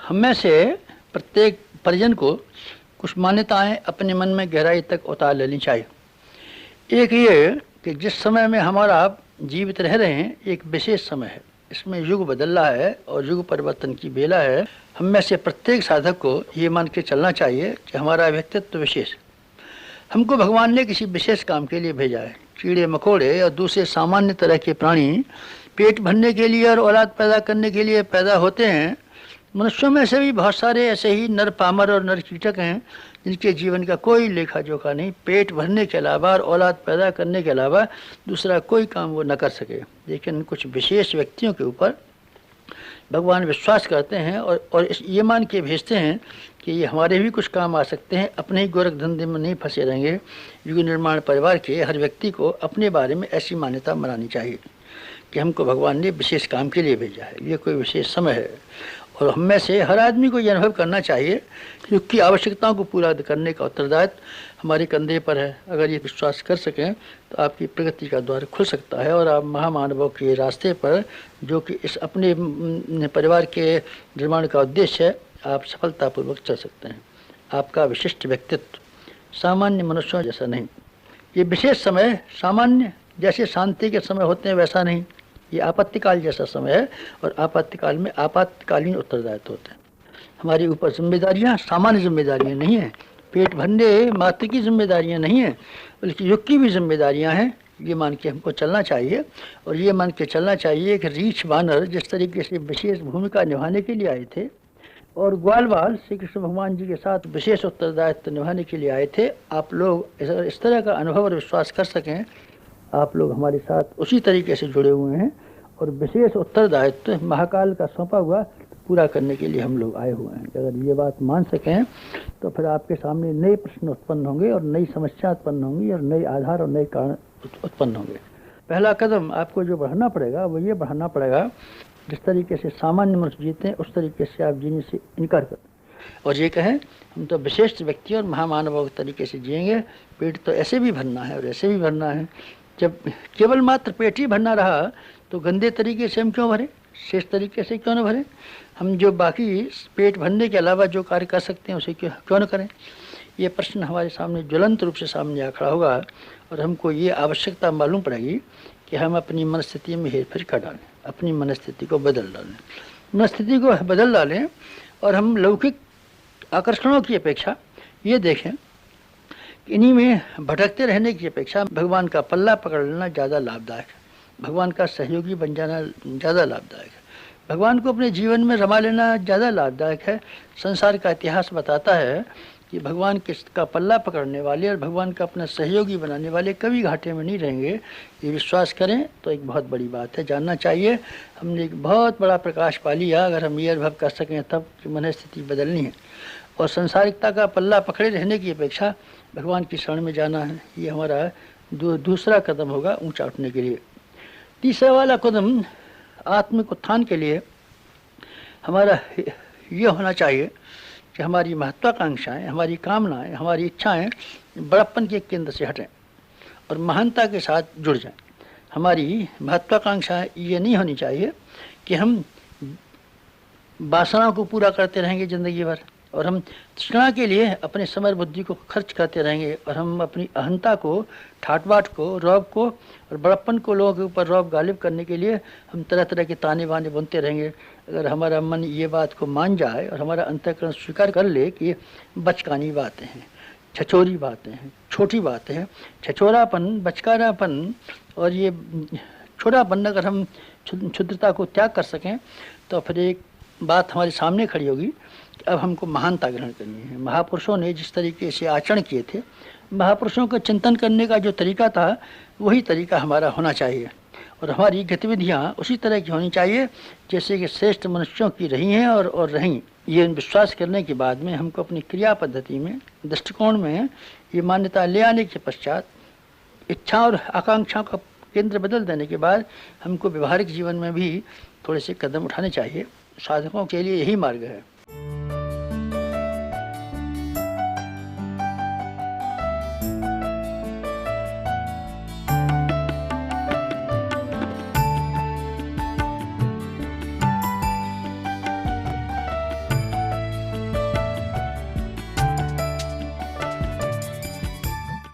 हम में से प्रत्येक परिजन को कुछ मान्यताएं अपने मन में गहराई तक उतार लेनी चाहिए। एक ये कि जिस समय में हमारा जीवित रह रहे हैं एक विशेष समय है, इसमें युग बदल रहा है और युग परिवर्तन की बेला है। हम में से प्रत्येक साधक को ये मान के चलना चाहिए कि हमारा व्यक्तित्व विशेष, हमको भगवान ने किसी विशेष काम के लिए भेजा है। कीड़े मकोड़े और दूसरे सामान्य तरह के प्राणी पेट भरने के लिए और औलाद पैदा करने के लिए पैदा होते हैं। मनुष्यों में से भी बहुत सारे ऐसे ही नर पामर और नर कीटक हैं जिनके जीवन का कोई लेखा जोखा नहीं, पेट भरने के अलावा और औलाद पैदा करने के अलावा दूसरा कोई काम वो न कर सके। लेकिन कुछ विशेष व्यक्तियों के ऊपर भगवान विश्वास करते हैं और ये मान के भेजते हैं कि ये हमारे भी कुछ काम आ सकते हैं, अपने ही गोरख धंधे में नहीं फंसे रहेंगे। युग निर्माण परिवार के हर व्यक्ति को अपने बारे में ऐसी मान्यता बनानी चाहिए कि हमको भगवान ने विशेष काम के लिए भेजा है, ये कोई विशेष समय है। और हम में से हर आदमी को यह अनुभव करना चाहिए युग की आवश्यकताओं को पूरा करने का उत्तरदायित्व हमारे कंधे पर है। अगर ये विश्वास कर सकें तो आपकी प्रगति का द्वार खुल सकता है और आप महामानवों के रास्ते पर, जो कि इस अपने परिवार के निर्माण का उद्देश्य है, आप सफलतापूर्वक चल सकते हैं। आपका विशिष्ट व्यक्तित्व सामान्य मनुष्यों जैसा नहीं। ये विशेष समय सामान्य जैसे शांति के समय होते हैं वैसा नहीं, ये आपातकाल जैसा समय है और आपातकाल में आपातकालीन उत्तरदायित्व होते हैं। हमारे ऊपर जिम्मेदारियां सामान्य जिम्मेदारियां नहीं हैं, पेट भरने मात्र की जिम्मेदारियां नहीं हैं, बल्कि युग की भी जिम्मेदारियां हैं। ये मान के हमको चलना चाहिए और ये मान के चलना चाहिए कि रीछ बानर जिस तरीके से विशेष भूमिका निभाने के लिए आए थे और ग्वाल बाल श्री कृष्ण भगवान जी के साथ विशेष उत्तरदायित्व निभाने के लिए आए थे, आप लोग इस तरह का अनुभव और विश्वास कर सकें। आप लोग हमारे साथ उसी तरीके से जुड़े हुए हैं और विशेष उत्तरदायित्व महाकाल का सौंपा हुआ पूरा करने के लिए हम लोग आए हुए हैं। अगर ये बात मान सकें तो फिर आपके सामने नए प्रश्न उत्पन्न होंगे और नई समस्या उत्पन्न होंगी और नए आधार और नए कारण उत्पन्न होंगे। पहला कदम आपको जो बढ़ाना पड़ेगा वो ये बढ़ाना पड़ेगा, जिस तरीके से सामान्य मनुष्य जीते हैं उस तरीके से आप जीने से इनकार करें और ये कहें हम तो विशेष व्यक्ति और महामानवों के तरीके से जिएंगे। पेट तो ऐसे भी भरना है और ऐसे भी भरना है। जब केवल मात्र पेट ही भरना रहा तो गंदे तरीके से हम क्यों भरें, शेष तरीके से क्यों न भरें। हम जो बाकी पेट भरने के अलावा जो कार्य कर सकते हैं उसे क्यों न करें। ये प्रश्न हमारे सामने ज्वलंत रूप से सामने आ खड़ा होगा और हमको ये आवश्यकता मालूम पड़ेगी कि हम अपनी मनस्थिति में हेरफेर कर डालें, अपनी मनस्थिति को बदल डालें, मनस्थिति को बदल डालें और हम लौकिक आकर्षणों की अपेक्षा ये देखें कि इन्हीं में भटकते रहने की अपेक्षा भगवान का पल्ला पकड़ लेना ज़्यादा लाभदायक है, भगवान का सहयोगी बन जाना ज़्यादा लाभदायक है, भगवान को अपने जीवन में रमा लेना ज़्यादा लाभदायक है। संसार का इतिहास बताता है कि भगवान किसका पल्ला पकड़ने वाले और भगवान का अपना सहयोगी बनाने वाले कभी घाटे में नहीं रहेंगे। ये विश्वास करें तो एक बहुत बड़ी बात है, जानना चाहिए। हमने एक बहुत बड़ा प्रकाश पा लिया अगर हम ये अनुभव कर सकें तब कि मन स्थिति बदलनी है और संसारिकता का पल्ला पकड़े रहने की अपेक्षा भगवान की शरण में जाना है। ये हमारा दूसरा कदम होगा ऊंचा उठने के लिए। तीसरा वाला कदम आत्मिक उत्थान के लिए हमारा ये होना चाहिए कि हमारी महत्वाकांक्षाएं, हमारी कामनाएं, हमारी इच्छाएं बड़प्पन के केंद्र से हटें और महानता के साथ जुड़ जाएं। हमारी महत्वाकांक्षाएं ये नहीं होनी चाहिए कि हम वासनाओं को पूरा करते रहेंगे ज़िंदगी भर और हम तृष्णा के लिए अपने समय बुद्धि को खर्च करते रहेंगे और हम अपनी अहंता को, ठाट बाट को, रौब को और बड़प्पन को लोगों के ऊपर रौब गालिब करने के लिए हम तरह तरह के ताने बाने बुनते रहेंगे। अगर हमारा मन ये बात को मान जाए और हमारा अंतःकरण स्वीकार कर ले कि ये बचकानी बातें हैं, छछोरी बातें हैं, छोटी बातें हैं, छछोरापन, बचकारापन और ये छोटापन अगर हम क्षुद्रता को त्याग कर सकें तो फिर एक बात हमारे सामने खड़ी होगी। अब हमको महानता ग्रहण करनी है। महापुरुषों ने जिस तरीके से आचरण किए थे, महापुरुषों का चिंतन करने का जो तरीका था वही तरीका हमारा होना चाहिए और हमारी गतिविधियाँ उसी तरह की होनी चाहिए जैसे कि श्रेष्ठ मनुष्यों की रही हैं और रहीं। ये विश्वास करने के बाद में हमको अपनी क्रिया पद्धति में, दृष्टिकोण में ये मान्यता ले आने के पश्चात इच्छा और आकांक्षाओं का केंद्र बदल देने के बाद हमको व्यवहारिक जीवन में भी थोड़े से कदम उठाने चाहिए। साधकों के लिए यही मार्ग है।